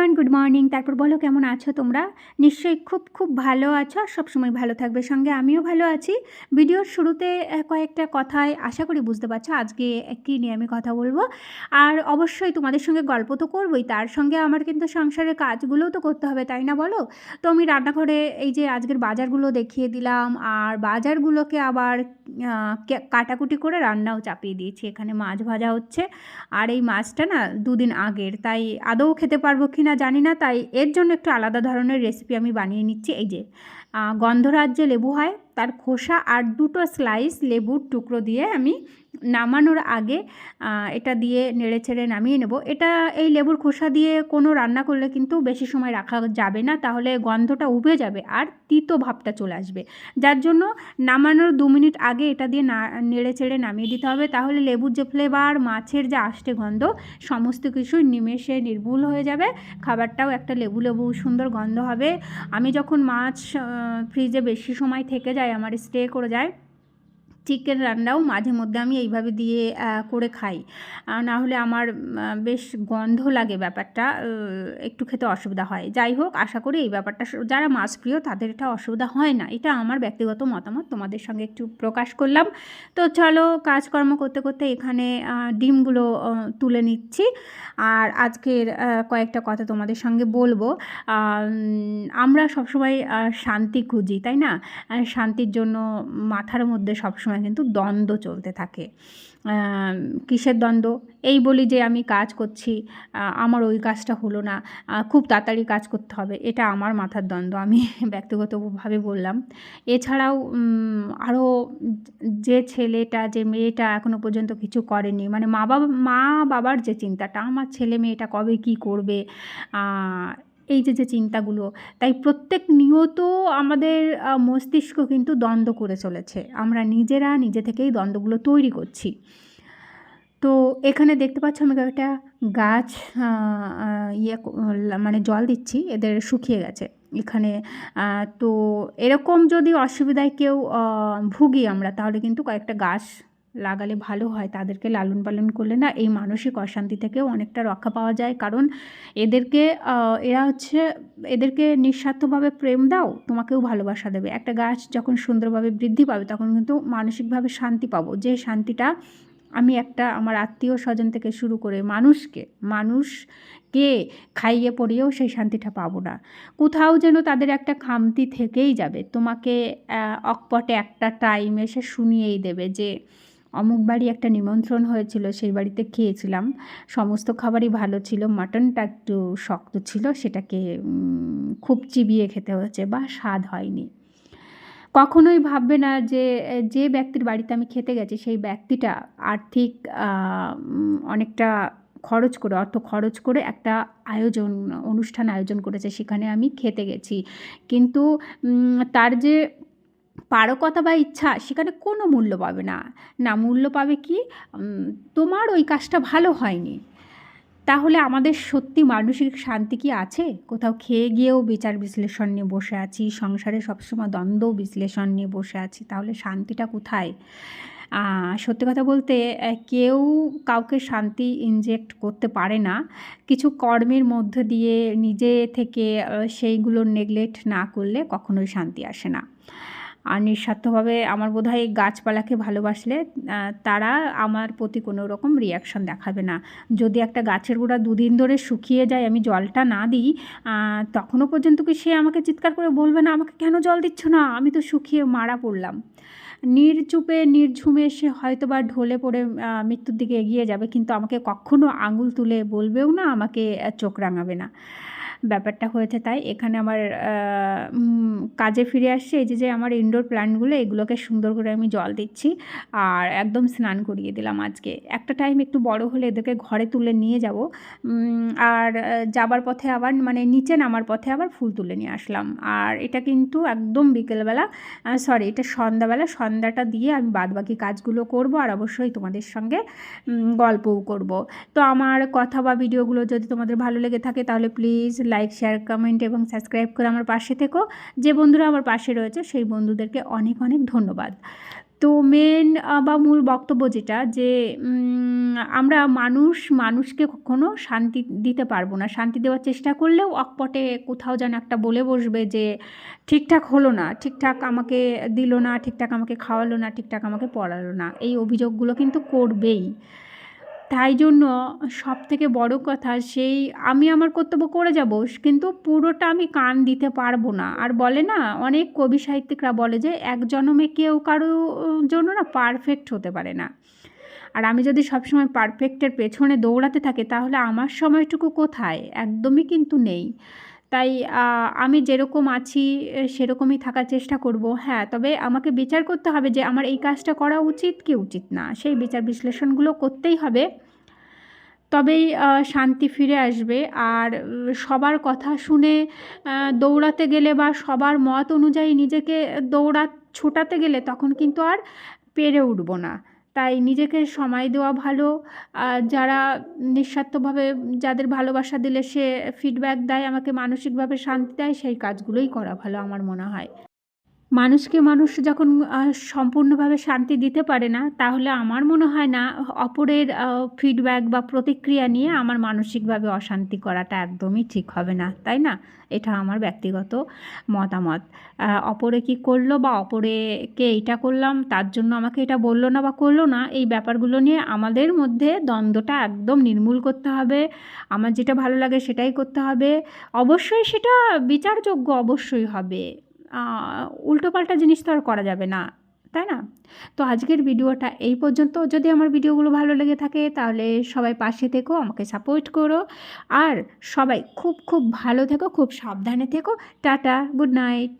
Everyone, good morning. তারপর বলো কেমন আছো তোমরা? নিশ্চয়ই খুব খুব ভালো আছো, আর সবসময় ভালো থাকবে। সঙ্গে আমিও ভালো আছি। ভিডিওর শুরুতে কয়েকটা কথায় আশা করি বুঝতে পারছো আজকে কী নিয়ে আমি কথা বলবো। আর অবশ্যই তোমাদের সঙ্গে গল্প তো করবোই, তার সঙ্গে আমার কিন্তু সংসারের কাজগুলোও তো করতে হবে, তাই না বলো? তো আমি রান্নাঘরে এই যে আজকের বাজারগুলো দেখিয়ে দিলাম, আর বাজারগুলোকে আবার কাটাকুটি করে রান্নাও চাপিয়ে দিয়েছি। এখানে মাছ ভাজা হচ্ছে, আর এই মাছটা না দুদিন আগের, তাই আদৌ খেতে পারবো কি না জানি না, তাই এর জন্য একটু আলাদা ধরনের রেসিপি আমি বানিয়ে নিচ্ছি। এই যে গন্ধরাজ যে লেবু হয় তার খোসা আর দুটো স্লাইস লেবুর টুকরো দিয়ে আমি নামানোর আগে এটা দিয়ে নেড়ে ছেড়ে নামিয়ে নেব। এটা এই লেবুর খোসা দিয়ে কোনো রান্না করলে কিন্তু বেশি সময় রাখা যাবে না, তাহলে গন্ধটা উবে যাবে আর তিতো ভাবটা চলে আসবে। যার জন্য নামানোর 2 মিনিট আগে এটা দিয়ে নেড়ে ছেড়ে নামিয়ে দিতে হবে, তাহলে লেবুর যে ফ্লেভার, মাছের যে আষ্টে গন্ধ, সমস্ত কিছুই নিমেষে নির্মূল হয়ে যাবে। খাবারটাও একটা লেবু লেবু সুন্দর গন্ধ হবে। আমি যখন মাছ ফ্রিজে বেশি সময় থেকে যায়, আমার স্টে করে যায়, চিকেন রান্নাও মাঝে মধ্যে আমি এইভাবে দিয়ে করে খাই, না হলে আমার বেশ গন্ধ লাগে, ব্যাপারটা একটু খেতে অসুবিধা হয়। যাই হোক, আশা করি এই ব্যাপারটা যারা মাছ প্রিয় তাদের এটা অসুবিধা হয় না। এটা আমার ব্যক্তিগত মতামত, তোমাদের সঙ্গে একটু প্রকাশ করলাম। তো চলো, কাজকর্ম করতে করতে এখানে ডিমগুলো তুলে নিচ্ছি। আর আজকের কয়েকটা কথা তোমাদের সঙ্গে বলবো। আমরা সবসময় শান্তি খুঁজি, তাই না? শান্তির জন্য মাথার মধ্যে সবসময় কিন্তু দ্বন্দ্ব চলতে থাকে। কিসের দ্বন্দ্ব? এই বলি যে আমি কাজ করছি, আমার ওই কাজটা হলো না, খুব তাড়াতাড়ি কাজ করতে হবে, এটা আমার মাথার দ্বন্দ্ব, আমি ব্যক্তিগতভাবে বললাম। এছাড়াও আরও যে ছেলেটা যে মেয়েটা এখনও পর্যন্ত কিছু করেনি, মানে মা বাবার যে চিন্তাটা, আমার ছেলে মেয়েটা কবে কী করবে, এই যে চিন্তাগুলো, তাই প্রত্যেক নিয়ত আমাদের মস্তিষ্ক কিন্তু দ্বন্দ্ব করে চলেছে। আমরা নিজেরা নিজে থেকেই দ্বন্দ্বগুলো তৈরি করছি। তো এখানে দেখতে পাচ্ছ আমি একটা গাছ মানে জল দিচ্ছি, এদের শুকিয়ে গেছে এখানে। তো এরকম যদি অসুবিধায় কেউ ভুগি আমরা, তাহলে কিন্তু কয়েকটা গাছ লাগালে ভালো হয়। তাদেরকে লালন পালন করলে না এই মানসিক অশান্তি থেকেও অনেকটা রক্ষা পাওয়া যায়। কারণ এদেরকে নিঃস্বার্থভাবে প্রেম দাও, তোমাকেও ভালোবাসা দেবে। একটা গাছ যখন সুন্দরভাবে বৃদ্ধি পাবে, তখন কিন্তু মানসিকভাবে শান্তি পাবো, যে শান্তিটা আমি আমার আত্মীয় স্বজন থেকে শুরু করে মানুষকে খাইয়ে পড়িয়েও সেই শান্তিটা পাবো না। কোথাও যেন তাদের একটা খামতি থেকেই যাবে। তোমাকে অকপটে একটা টাইম এসে শুনিয়েই দেবে যে অমুক বাড়ি একটা নিমন্ত্রণ হয়েছিল, সেই বাড়িতে খেয়েছিলাম, সমস্ত খাবারই ভালো ছিল, মাটনটা একটু শক্ত ছিল, সেটাকে খুব চিবিয়ে খেতে হয়েছে বা স্বাদ হয়নি। কখনোই ভাববে না যে যে ব্যক্তির বাড়িতে আমি খেতে গেছি সেই ব্যক্তিটা আর্থিক অনেকটা অর্থ খরচ করে একটা অনুষ্ঠান আয়োজন করেছে, সেখানে আমি খেতে গেছি, কিন্তু তার যে পারকতা বা ইচ্ছা সেখানে কোনো মূল্য পাবে না। মূল্য পাবে কি? তোমার ওই কাজটা ভালো হয়নি। তাহলে আমাদের সত্যি মানসিক শান্তি কি আছে? কোথাও খেয়ে গিয়েও বিচার বিশ্লেষণ নিয়ে বসে আছি, সংসারে সবসময় দ্বন্দ্ব বিশ্লেষণ নিয়ে বসে আছি, তাহলে শান্তিটা কোথায়? সত্যি কথা বলতে কেউ কাউকে শান্তি ইনজেক্ট করতে পারে না। কিছু কর্মের মধ্য দিয়ে নিজে থেকে সেইগুলো নেগলেক্ট না করলে কখনোই শান্তি আসে না। আর নিঃস্বার্থভাবে আমার বোধহয় গাছপালাকে ভালোবাসলে তারা আমার প্রতি কোনো রকম রিয়াকশন দেখাবে না। যদি একটা গাছের গোড়া 2 দিন ধরে শুকিয়ে যায়, আমি জলটা না দিই, তখনও পর্যন্ত কি সে আমাকে চিৎকার করে বলবে না, আমাকে কেন জল দিচ্ছ না, আমি তো শুকিয়ে মারা পড়লাম? নির্চুপে নির্ঝুমে সে হয়তো বা ঢলে পড়ে মৃত্যুর দিকে এগিয়ে যাবে, কিন্তু আমাকে কখনো আঙুল তুলে বলবেও না, আমাকে চোখ রাঙাবে না। ব্যাপারটা হয়েছে তাই। এখানে আমার কাজে ফিরে আসছে। এই যে আমার ইনডোর প্ল্যান্টগুলো, এগুলোকে সুন্দর করে আমি জল দিচ্ছি আর একদম স্নান করিয়ে দিলাম আজকে। একটা টাইম একটু বড় হলে এদেরকে ঘরে তুলে নিয়ে যাব, আর যাবার পথে আবার মানে নিচে নামার পথে আবার ফুল তুলে নিয়ে আসলাম। আর এটা কিন্তু একদম বিকেলবেলা, এটা সন্ধ্যাবেলা, সন্ধ্যাটা দিয়ে আমি বাদবাকি কাজগুলো করব, আর অবশ্যই তোমাদের সঙ্গে গল্পও করব। তো আমার কথা বা ভিডিওগুলো যদি তোমাদের ভালো লেগে থাকে, তাহলে প্লিজ লাইক, শেয়ার, কমেন্ট এবং সাবস্ক্রাইব করে আমার পাশে থেকো। যে বন্ধুরা আমার পাশে রয়েছে সেই বন্ধুদেরকে অনেক অনেক ধন্যবাদ। তো মেন বা মূল বক্তব্য যেটা যে আমরা মানুষকে কখনো শান্তি দিতে পারবো না। শান্তি দেওয়ার চেষ্টা করলেও অকপটে কোথাও যেন একটা বলে বসবে যে ঠিকঠাক হলো না, ঠিকঠাক আমাকে দিল না, ঠিকঠাক আমাকে খাওয়ালো না, ঠিকঠাক আমাকে পড়ালো না। এই অভিযোগগুলো কিন্তু করবেই। তাই জন্য সবথেকে বড় কথা আমি আমার কর্তব্য করে যাব, কিন্তু পুরোটা আমি কান দিতে পারবো না। আর বলে না, অনেক কবি সাহিত্যিকরা বলে যে এক জনমে কেউ কারো জন্য না পারফেক্ট হতে পারে না। আর আমি যদি সবসময় পারফেক্টের পেছনে দৌড়াতে থাকি তাহলে আমার সময়টুকু কোথায়? একদমই কিন্তু নেই। তাই আমি যেরকম আছি সেরকমই থাকার চেষ্টা করব। হ্যাঁ, তবে আমাকে বিচার করতে হবে যে আমার এই কাজটা করা উচিত কি উচিত না, সেই বিচার বিশ্লেষণগুলো করতেই হবে। তবেই শান্তি ফিরে আসবে। আর সবার কথা শুনে দৌড়াতে গেলে বা সবার মত অনুযায়ী নিজেকে ছোটাতে গেলে তখন কিন্তু আর পেরে উঠব না। তাই নিজেকে সময় দেওয়া ভালো। যারা নিঃস্বার্থভাবে যাদের ভালোবাসা দিলে সে ফিডব্যাক দেয়, আমাকে মানসিকভাবে শান্তি দেয়, সেই কাজগুলোই করা ভালো আমার মনে হয়। মানুষকে মানুষ যখন সম্পূর্ণভাবে শান্তি দিতে পারে না, তাহলে আমার মনে হয় না অপরের ফিডব্যাক বা প্রতিক্রিয়া নিয়ে আমার মানসিকভাবে অশান্তি করাটা একদমই ঠিক হবে না, তাই না? এটা আমার ব্যক্তিগত মতামত। অপরে কী করলো বা অপরেকে এইটা করলাম, তার জন্য আমাকে এটা বললো না বা করলো না, এই ব্যাপারগুলো নিয়ে আমাদের মধ্যে দ্বন্দ্বটা একদম নির্মূল করতে হবে। আমার যেটা ভালো লাগে সেটাই করতে হবে। অবশ্যই সেটা বিচারযোগ্য অবশ্যই হবে। উল্টোপাল্টা জিনিস তো আর করা যাবে না, তাই না? তো আজকের ভিডিওটা এই পর্যন্ত। যদি আমার ভিডিওগুলো ভালো লেগে থাকে তাহলে সবাই পাশে থেকো, আমাকে সাপোর্ট করো। আর সবাই খুব খুব ভালো থেকো, খুব সাবধানে থেকো। Tata, good night.